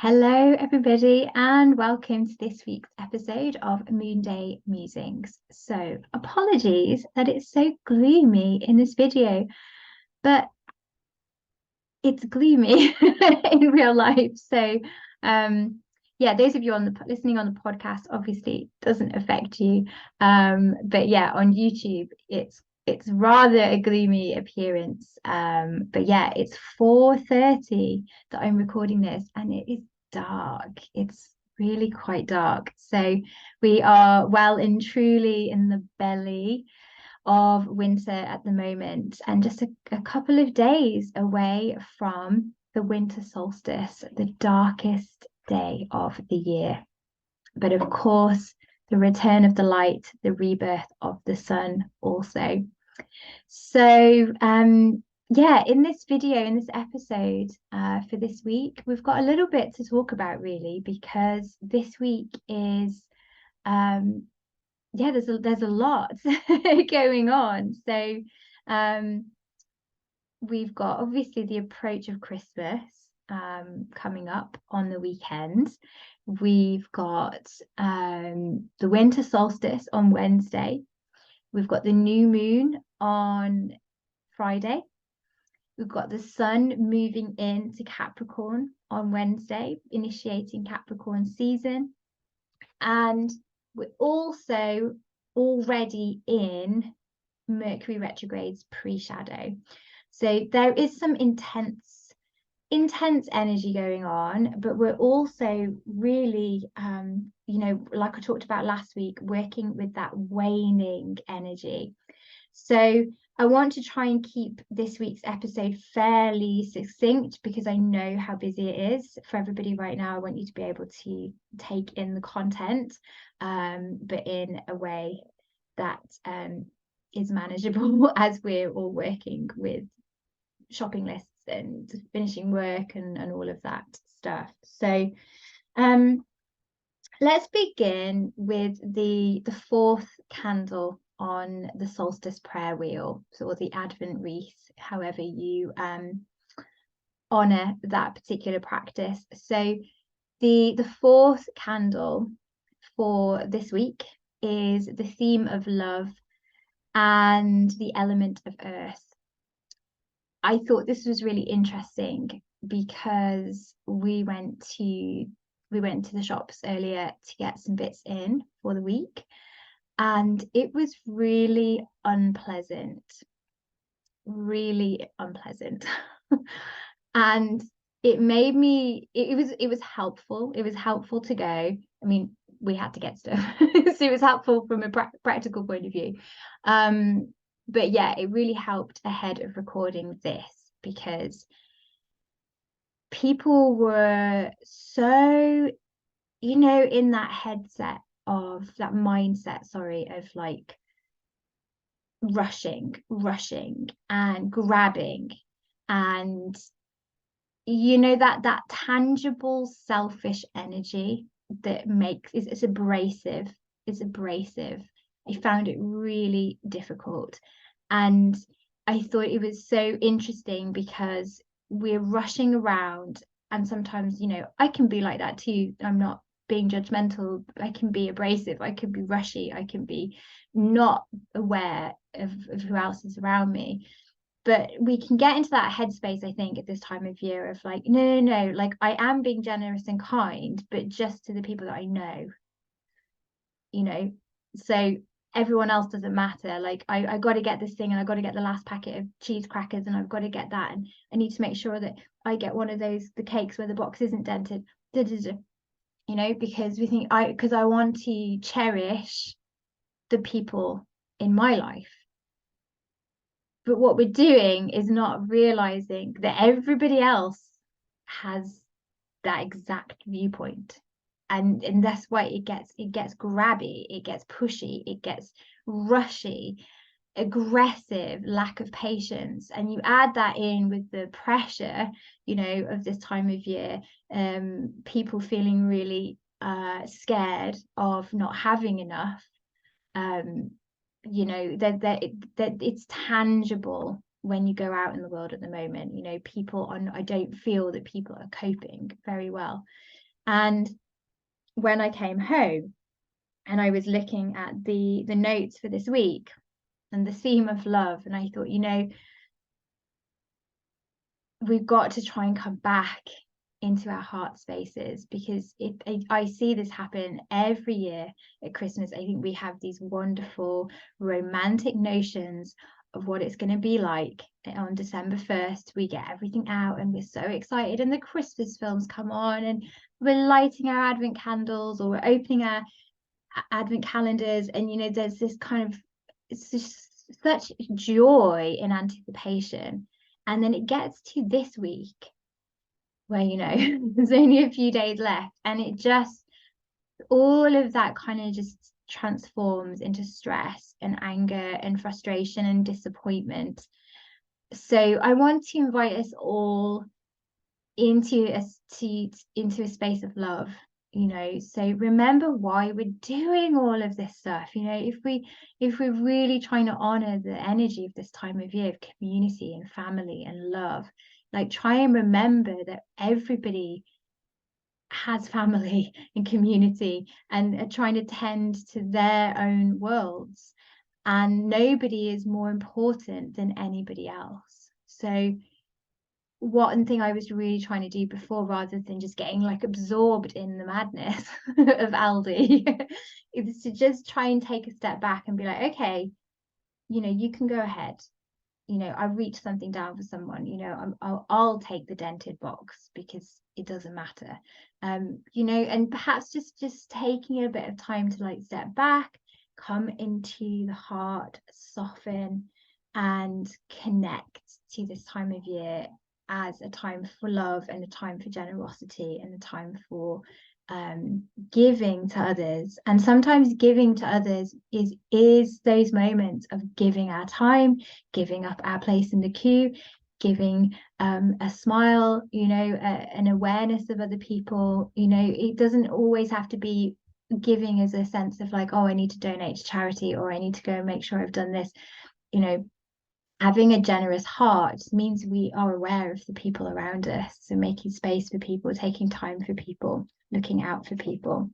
Hello, everybody, and welcome to this week's episode of Moonday Musings. So, apologies that it's so gloomy in this video, but it's gloomy in real life. So, yeah, those of you listening on the podcast, obviously, it doesn't affect you. But yeah, on YouTube, it's rather a gloomy appearance. But yeah, it's 4:30 that I'm recording this, and it is dark. It's really quite dark. So we are well and truly in the belly of winter at the moment, and just a couple of days away from the winter solstice, the darkest day of the year. But of course, the return of the light, the rebirth of the sun also. So, yeah, in this video, in this episode for this week, we've got a little bit to talk about really, because this week is yeah, there's a lot going on. So we've got obviously the approach of Christmas coming up on the weekend. We've got the winter solstice on Wednesday. We've got the new moon on Friday. We've got the sun moving into Capricorn on Wednesday, initiating Capricorn season. And we're also already in Mercury retrograde's pre-shadow. So there is some intense energy going on, but we're also really, like I talked about last week, working with that waning energy. So I want to try and keep this week's episode fairly succinct because I know how busy it is for everybody right now. I want you to be able to take in the content, but in a way that is manageable as we're all working with shopping lists and finishing work and all of that stuff. So let's begin with the fourth candle on the solstice prayer wheel, or the Advent wreath, however you honor that particular practice. So the fourth candle for this week is the theme of love and the element of earth. I thought this was really interesting because we went to the shops earlier to get some bits in for the week, and it was really unpleasant, really unpleasant. And it made me, it was helpful. It was helpful to go. I mean, we had to get stuff. So it was helpful from a practical point of view. But yeah, it really helped ahead of recording this because people were so, in that mindset, sorry, of like rushing and grabbing, and that tangible selfish energy that makes it's abrasive. I found it really difficult, and I thought it was so interesting because we're rushing around, and sometimes I can be like that too. I'm not being judgmental. I can be abrasive, I can be rushy, I can be not aware of who else is around me. But we can get into that headspace, I think, at this time of year of like, no, like I am being generous and kind, but just to the people that I know, so everyone else doesn't matter. Like I got to get this thing, and I got to get the last packet of cheese crackers, and I've got to get that, and I need to make sure that I get one of the cakes where the box isn't dented, because I want to cherish the people in my life. But what we're doing is not realizing that everybody else has that exact viewpoint. And that's why it gets grabby, it gets pushy, it gets rushy, aggressive, lack of patience. And you add that in with the pressure, of this time of year, people feeling really scared of not having enough. That it's tangible when you go out in the world at the moment. You know, I don't feel that people are coping very well. And when I came home and I was looking at the notes for this week and the theme of love, and I thought, you know, we've got to try and come back into our heart spaces, because I see this happen every year at Christmas. I think we have these wonderful romantic notions of what it's going to be like on December 1st. We get everything out and we're so excited, and the Christmas films come on, and we're lighting our advent candles, or we're opening our advent calendars, and you know, there's this kind of, it's just such joy in anticipation. And then it gets to this week where, you know, there's only a few days left, and it just, all of that kind of just transforms into stress and anger and frustration and disappointment. So I want to invite us all into a space of love, you know. So remember why we're doing all of this stuff. You know, if we're really trying to honor the energy of this time of year of community and family and love, like, try and remember that everybody has family and community, and are trying to tend to their own worlds, and nobody is more important than anybody else. So one thing I was really trying to do before, rather than just getting like absorbed in the madness of Aldi, is to just try and take a step back and be like, okay, you know, you can go ahead. You know, I reach something down for someone, you know, I'll take the dented box because it doesn't matter. You know, and perhaps just taking a bit of time to like step back, come into the heart, soften, and connect to this time of year as a time for love, and a time for generosity, and a time for giving to others. And sometimes giving to others is those moments of giving our time, giving up our place in the queue, giving a smile, you know, an awareness of other people. You know, it doesn't always have to be giving as a sense of like, oh, I need to donate to charity, or I need to go and make sure I've done this. You know, having a generous heart means we are aware of the people around us, so making space for people, taking time for people, looking out for people.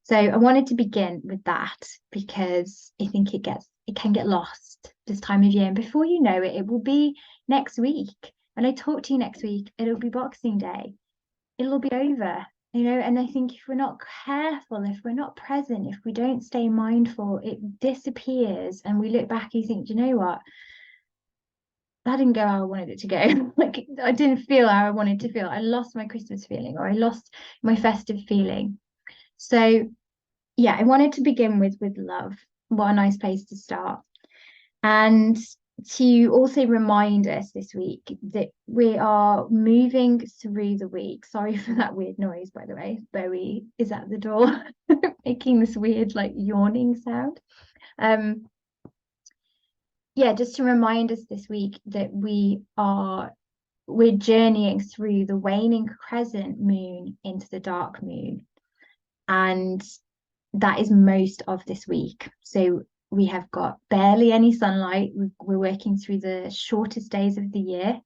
So I wanted to begin with that, because I think it can get lost this time of year, and before you know it, it will be next week. When I talk to you next week, it'll be Boxing Day. It'll be over, you know. And I think if we're not careful, if we're not present, if we don't stay mindful, it disappears, and we look back and you think, do you know what? That didn't go how I wanted it to go. Like, I didn't feel how I wanted to feel. I lost my Christmas feeling, or I lost my festive feeling. So yeah, I wanted to begin with love. What a nice place to start. And to also remind us this week that we are moving through the week. Sorry for that weird noise, by the way. Bowie is at the door making this weird like yawning sound. Yeah, just to remind us this week that we're journeying through the waning crescent moon into the dark moon, and that is most of this week. So we have got barely any sunlight. We're working through the shortest days of the year,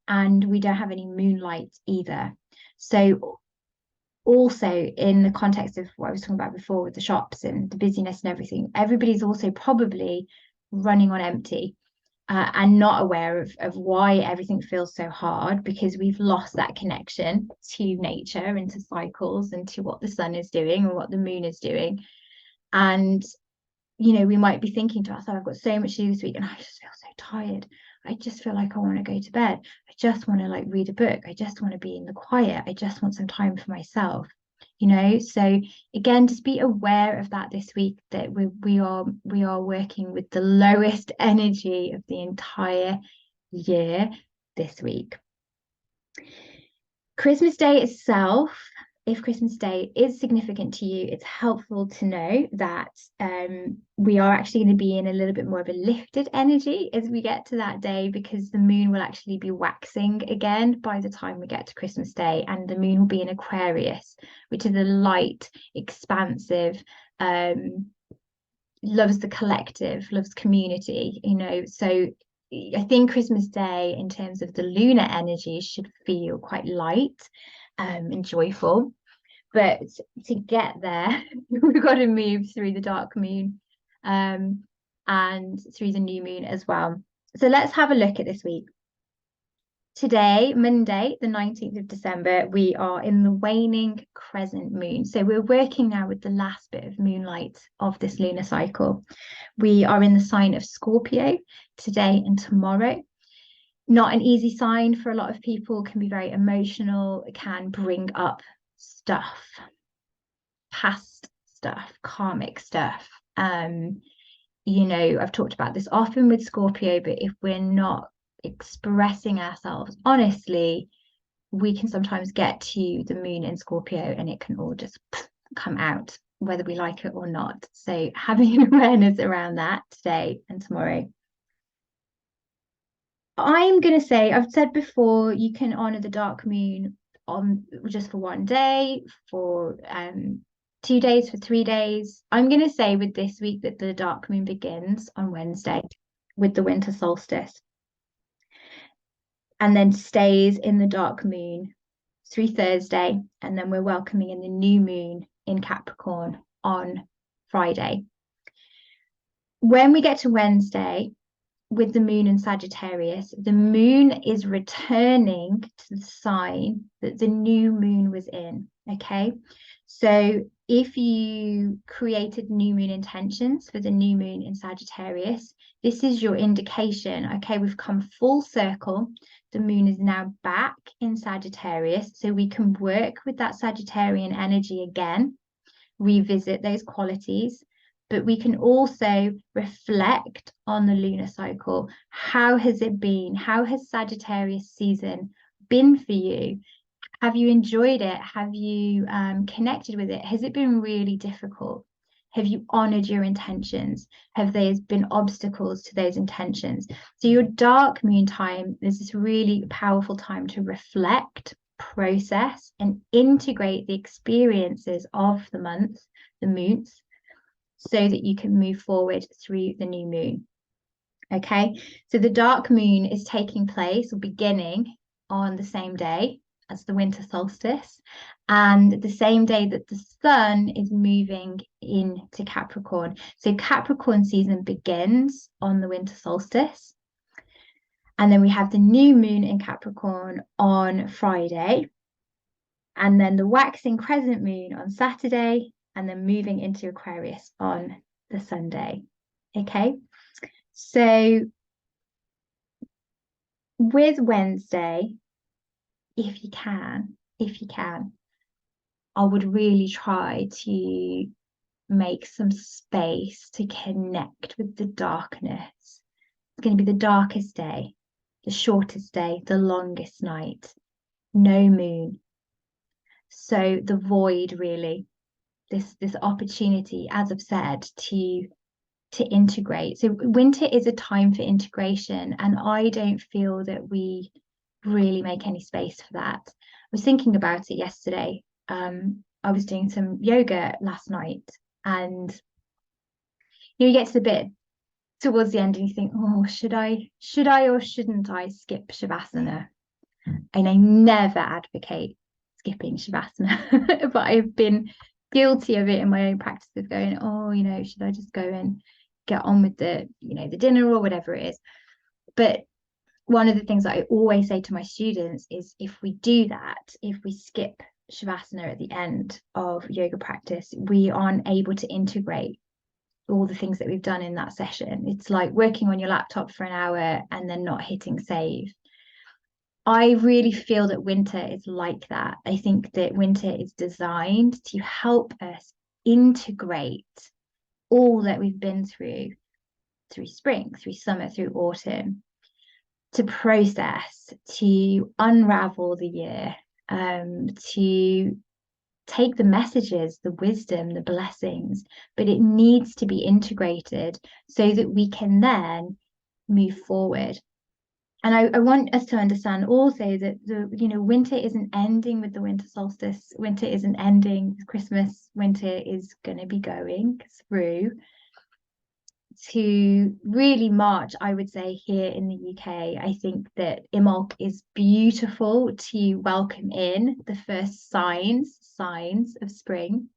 and we don't have any moonlight either. So also, in the context of what I was talking about before with the shops and the busyness and everything, everybody's also probably running on empty, and not aware of why everything feels so hard, because we've lost that connection to nature and to cycles and to what the sun is doing or what the moon is doing. And, you know, we might be thinking to ourselves, I've got so much to do this week and I just feel so tired. I just feel like I want to go to bed. I just want to like read a book. I just want to be in the quiet. I just want some time for myself, you know. So again, just be aware of that this week, that we are working with the lowest energy of the entire year this week. Christmas Day itself, if Christmas Day is significant to you, it's helpful to know that we are actually going to be in a little bit more of a lifted energy as we get to that day, because the moon will actually be waxing again by the time we get to Christmas Day, and the moon will be in Aquarius, which is a light, expansive, loves the collective, loves community, you know. So I think Christmas Day, in terms of the lunar energy, should feel quite light and joyful. But to get there, we've got to move through the dark moon and through the new moon as well. So let's have a look at this week. Today, Monday, the 19th of December, we are in the waning crescent moon. So we're working now with the last bit of moonlight of this lunar cycle. We are in the sign of Scorpio today and tomorrow. Not an easy sign for a lot of people, can be very emotional, it can bring up stuff, past stuff, karmic stuff. I've talked about this often with Scorpio, but if we're not expressing ourselves honestly, we can sometimes get to the moon in Scorpio and it can all just come out, whether we like it or not. So having an awareness around that today and tomorrow. I'm going to say, I've said before, you can honor the dark moon on just for one day, for 2 days, for 3 days. I'm going to say with this week that the dark moon begins on Wednesday with the winter solstice, and then stays in the dark moon through Thursday, and then we're welcoming in the new moon in Capricorn on Friday. When we get to Wednesday, with the moon in Sagittarius, the moon is returning to the sign that the new moon was in. Okay, so if you created new moon intentions for the new moon in Sagittarius, this is your indication. Okay, we've come full circle. The moon is now back in Sagittarius, so we can work with that Sagittarian energy again, revisit those qualities. But we can also reflect on the lunar cycle. How has it been? How has Sagittarius season been for you? Have you enjoyed it? Have you connected with it? Has it been really difficult? Have you honored your intentions? Have there been obstacles to those intentions? So your dark moon time is this really powerful time to reflect, process, and integrate the experiences of the month, the moons, so that you can move forward through the new moon. Okay, so the dark moon is taking place or beginning on the same day as the winter solstice, and the same day that the sun is moving into Capricorn. So Capricorn season begins on the winter solstice, and then we have the new moon in Capricorn on Friday, and then the waxing crescent moon on Saturday, and then moving into Aquarius on the Sunday. Okay, so with Wednesday, if you can, I would really try to make some space to connect with the darkness. It's going to be the darkest day, the shortest day, the longest night, no moon. So the void, really, this opportunity, as I've said, to integrate. So winter is a time for integration, and I don't feel that we really make any space for that. I was thinking about it yesterday. I was doing some yoga last night, and you get to the bit towards the end and you think, oh, should I or shouldn't I skip Shavasana? And I never advocate skipping Shavasana, but I've been guilty of it in my own practice of going, oh, should I just go and get on with the dinner or whatever it is. But one of the things that I always say to my students is, if we do that, if we skip Shavasana at the end of yoga practice, we aren't able to integrate all the things that we've done in that session. It's like working on your laptop for an hour and then not hitting save. I really feel that winter is like that. I think that winter is designed to help us integrate all that we've been through spring, through summer, through autumn, to process, to unravel the year, to take the messages, the wisdom, the blessings, but it needs to be integrated so that we can then move forward. And I want us to understand also that winter isn't ending with the winter solstice. Winter isn't ending with Christmas. Winter is going to be going through to really March, I would say, here in the UK. I think that Imbolc is beautiful to welcome in the first signs of spring,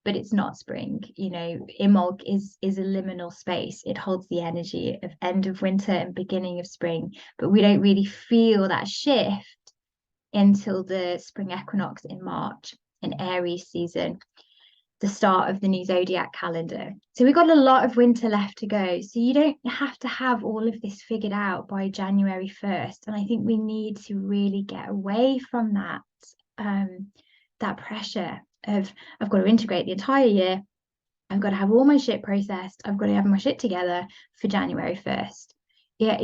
but it's not spring. You know, Imbolc is a liminal space. It holds the energy of end of winter and beginning of spring, but we don't really feel that shift until the spring equinox in March, in Aries season, the start of the new zodiac calendar. So we've got a lot of winter left to go. So you don't have to have all of this figured out by January 1st. And I think we need to really get away from that pressure of I've got to integrate the entire year. I've got to have all my shit processed. I've got to have my shit together for January 1st. Yeah,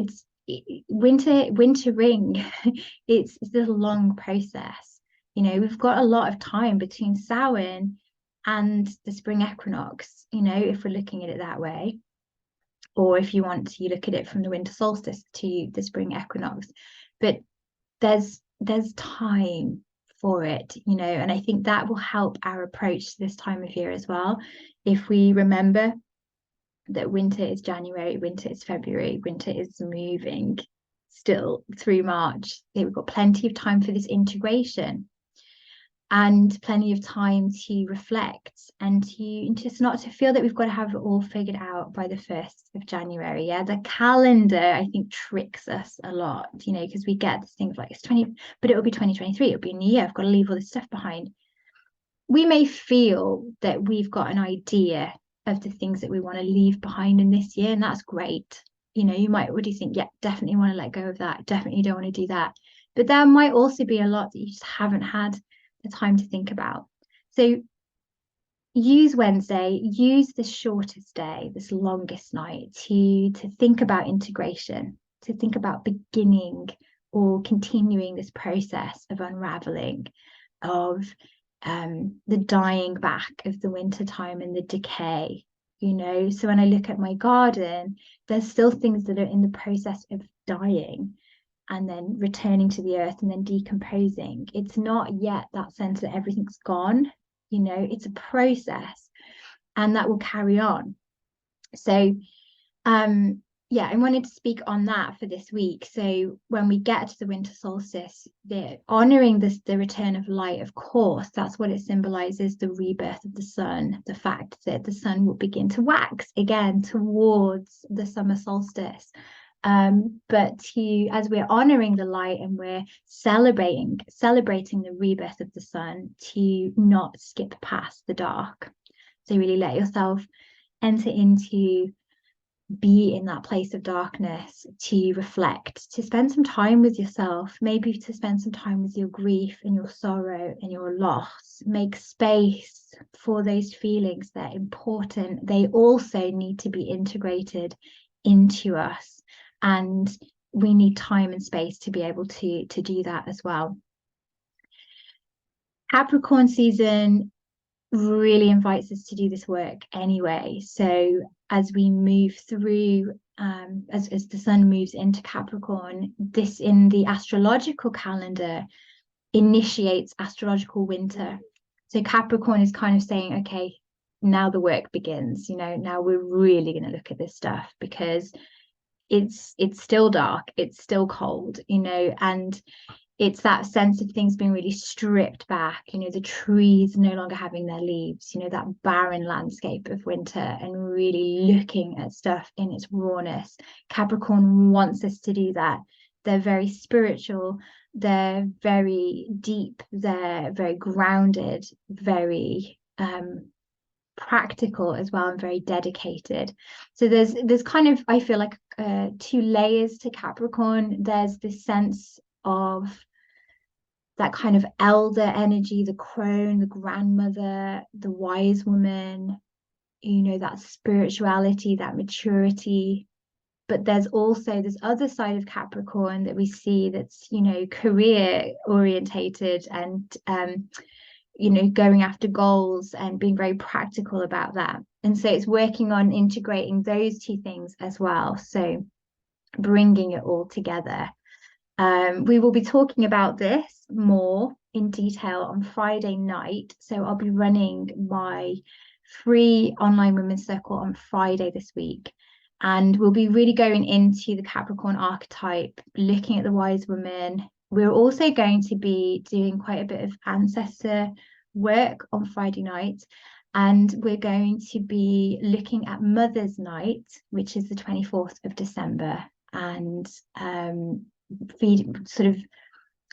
wintering. It's a long process. You know, we've got a lot of time between Samhain and the spring equinox, you know, if we're looking at it that way. Or if you want to, you look at it from the winter solstice to the spring equinox. But there's time for it, you know, and I think that will help our approach to this time of year as well. If we remember that winter is January, winter is February, winter is moving still through March. We've got plenty of time for this integration and plenty of time to reflect and to just not to feel that we've got to have it all figured out by the 1st of January. Yeah, the calendar, I think, tricks us a lot, you know, because we get this thing of like, it's 20, but it'll be 2023, it'll be a new year, I've got to leave all this stuff behind. We may feel that we've got an idea of the things that we want to leave behind in this year, and that's great. You know, you might already think, yeah, definitely want to let go of that, definitely don't want to do that. But there might also be a lot that you just haven't had the time to think about. So use Wednesday, use the shortest day, this longest night to think about integration, to think about beginning or continuing this process of unraveling, of the dying back of the winter time and the decay, you know. So when I look at my garden, there's still things that are in the process of dying and then returning to the earth and then decomposing. It's not yet that sense that everything's gone, you know, it's a process and that will carry on. So yeah, I wanted to speak on that for this week. So when we get to the winter solstice, the honoring the return of light, of course, that's what it symbolizes, the rebirth of the sun, the fact that the sun will begin to wax again towards the summer solstice. But as we're honoring the light and we're celebrating the rebirth of the sun, to not skip past the dark. So really let yourself enter into, be in that place of darkness, to reflect, to spend some time with yourself, maybe to spend some time with your grief and your sorrow and your loss. Make space for those feelings. They're important. They also need to be integrated into us, and we need time and space to be able to do that as well. Capricorn season really invites us to do this work anyway. So as we move through, as the sun moves into Capricorn, this in the astrological calendar initiates astrological winter. So Capricorn is kind of saying, okay, now the work begins, you know, now we're really going to look at this stuff, because it's still dark, it's still cold, you know, and it's that sense of things being really stripped back, you know, the trees no longer having their leaves, you know, that barren landscape of winter, and really looking at stuff in its rawness. Capricorn wants us to do that. They're very spiritual, they're very deep, they're very grounded, very practical as well, and very dedicated. So there's kind of, I feel like, two layers to Capricorn. There's this sense of that kind of elder energy, the crone, the grandmother, the wise woman, you know, that spirituality, that maturity. But there's also this other side of Capricorn that we see that's, you know, career orientated and you know, going after goals and being very practical about that. And so it's working on integrating those two things as well. So bringing it all together. We will be talking about this more in detail on Friday night. So I'll be running my free online women's circle on Friday this week. And we'll be really going into the Capricorn archetype, looking at the wise woman. We're also going to be doing quite a bit of ancestor work on Friday night. And we're going to be looking at Mother's Night, which is the 24th of December, and sort of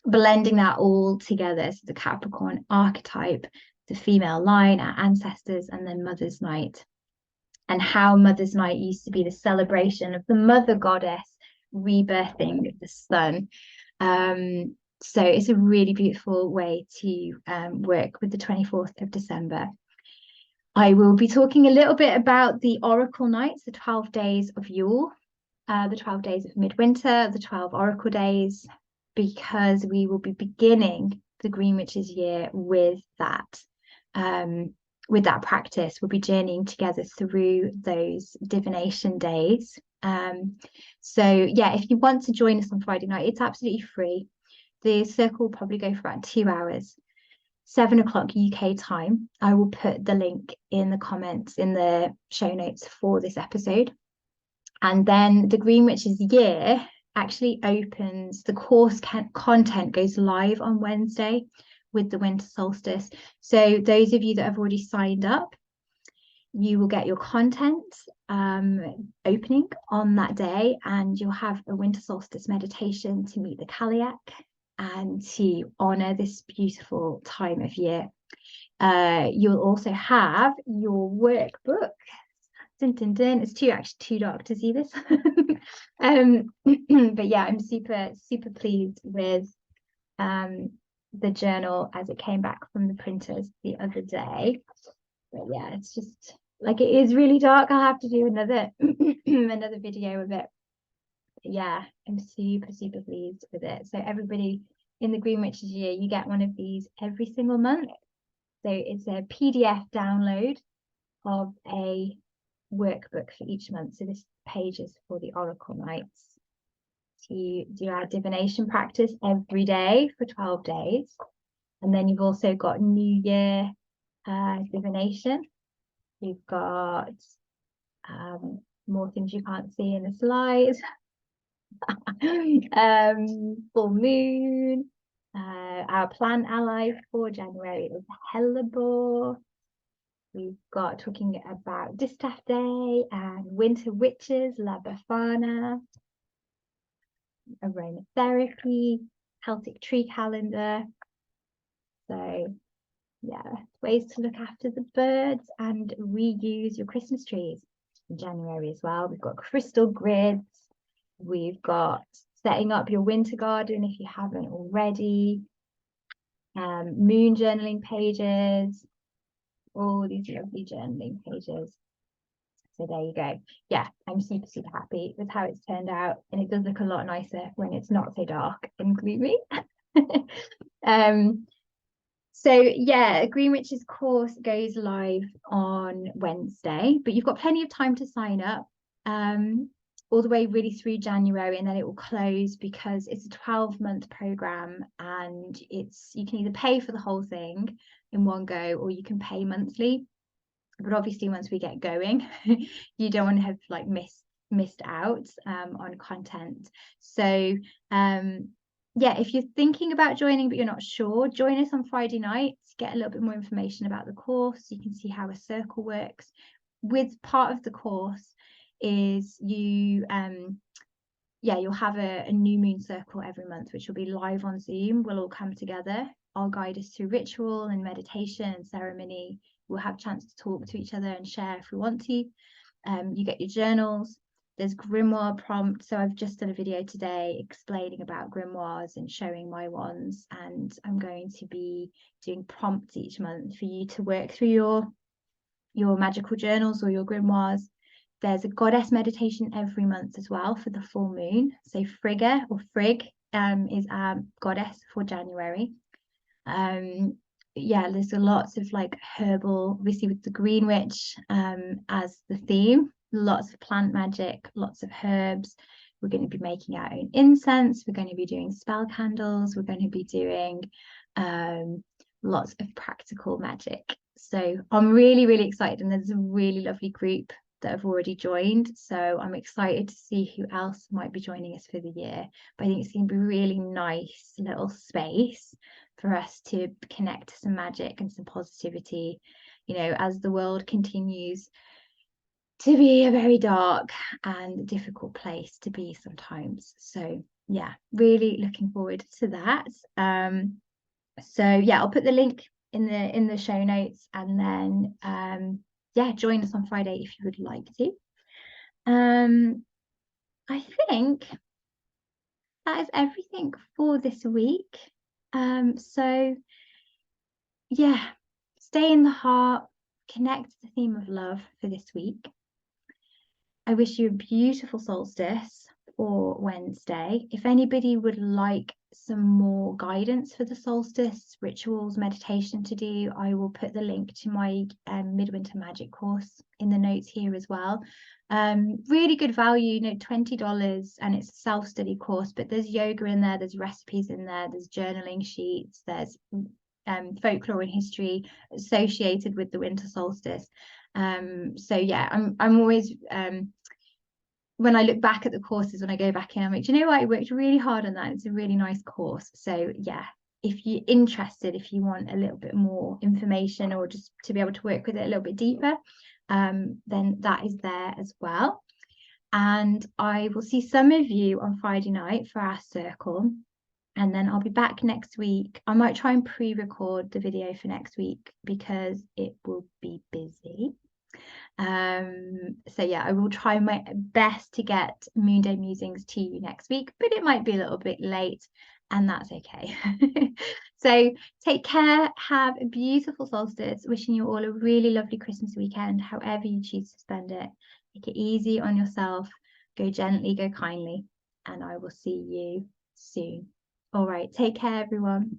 blending that all together. So the Capricorn archetype, the female line, our ancestors, and then Mother's Night, and how Mother's Night used to be the celebration of the mother goddess rebirthing the sun. So it's a really beautiful way to work with the 24th of December. I will be talking a little bit about the Oracle nights, the 12 days of Yule, the 12 days of midwinter, the 12 Oracle days, because we will be beginning the Green Witches year with that practice. We'll be journeying together through those divination days. So yeah, if you want to join us on Friday night, it's absolutely free. The circle will probably go for about 2 hours, 7 o'clock UK time. I will put the link in the comments in the show notes for this episode. And then the Green Witches year actually opens, the course content goes live on Wednesday with the winter solstice. So those of you that have already signed up, you will get your content opening on that day, and you'll have a winter solstice meditation to meet the Kaliak and to honor this beautiful time of year. You'll also have your workbook. Dun, dun, dun. It's too dark to see this. But yeah, I'm super pleased with the journal as it came back from the printers the other day. But yeah, it's just like, it is really dark. I'll have to do another another video of it. But yeah, I'm super pleased with it. So everybody in the Green Witches year, you get one of these every single month. So it's a PDF download of a workbook for each month. So this page is for the Oracle nights, to do our divination practice every day for 12 days. And then you've also got New Year divination. You've got more things you can't see in the slides. Full moon. Our plant ally for January is Hellebore. We've got talking about Distaff Day and Winter Witches, La Befana, aromatherapy, Celtic tree calendar. So yeah, ways to look after the birds and reuse your Christmas trees in January as well. We've got crystal grids. We've got setting up your winter garden if you haven't already. Moon journaling pages. All these lovely journaling pages. So there you go. Yeah, I'm super happy with how it's turned out, and it does look a lot nicer when it's not so dark and gloomy. So yeah, Green Witches course goes live on Wednesday, but you've got plenty of time to sign up all the way really through January, and then it will close because it's a 12-month program, and you can either pay for the whole thing in one go or you can pay monthly. But obviously once we get going, you don't want to have like missed out on content. So yeah, if you're thinking about joining but you're not sure, join us on Friday night to get a little bit more information about the course. You can see how a circle works. With part of the course is you'll have a new moon circle every month, which will be live on Zoom. We'll all come together. I'll guide us through ritual and meditation and ceremony. We'll have a chance to talk to each other and share if we want to. You get your journals. There's grimoire prompts. So I've just done a video today explaining about grimoires and showing my ones. And I'm going to be doing prompts each month for you to work through your magical journals or your grimoires. There's a goddess meditation every month as well for the full moon. So Frigga or Frigg is our goddess for January. Yeah, there's lots of like herbal, obviously with the Green Witch as the theme, lots of plant magic, lots of herbs. We're going to be making our own incense. We're going to be doing spell candles. We're going to be doing lots of practical magic So I'm really, really excited, and there's a really lovely group that have already joined. So I'm excited to see who else might be joining us for the year. But I think it's going to be a really nice little space for us to connect to some magic and some positivity, you know, as the world continues to be a very dark and difficult place to be sometimes. So yeah, really looking forward to that. So yeah, I'll put the link in the show notes, and then yeah, join us on Friday if you would like to. I think that is everything for this week. So yeah, stay in the heart, connect to the theme of love for this week. I wish you a beautiful solstice for Wednesday. If anybody would like some more guidance for the solstice rituals, meditation to do, I will put the link to my midwinter magic course in the notes here as well. Really good value, you know, $20, and it's a self-study course, but there's yoga in there, there's recipes in there, there's journaling sheets, there's folklore and history associated with the winter solstice. So yeah, I'm always when I look back at the courses, when I go back in, I'm like, do you know what? I worked really hard on that. It's a really nice course. So yeah, if you're interested, if you want a little bit more information or just to be able to work with it a little bit deeper, then that is there as well. And I will see some of you on Friday night for our circle. And then I'll be back next week. I might try and pre-record the video for next week because it will be busy. So yeah, I will try my best to get Moonday Musings to you next week, but it might be a little bit late, and that's okay. So take care, have a beautiful solstice, wishing you all a really lovely Christmas weekend, however you choose to spend it. Take it easy on yourself, go gently, go kindly, and I will see you soon. All right, take care, everyone.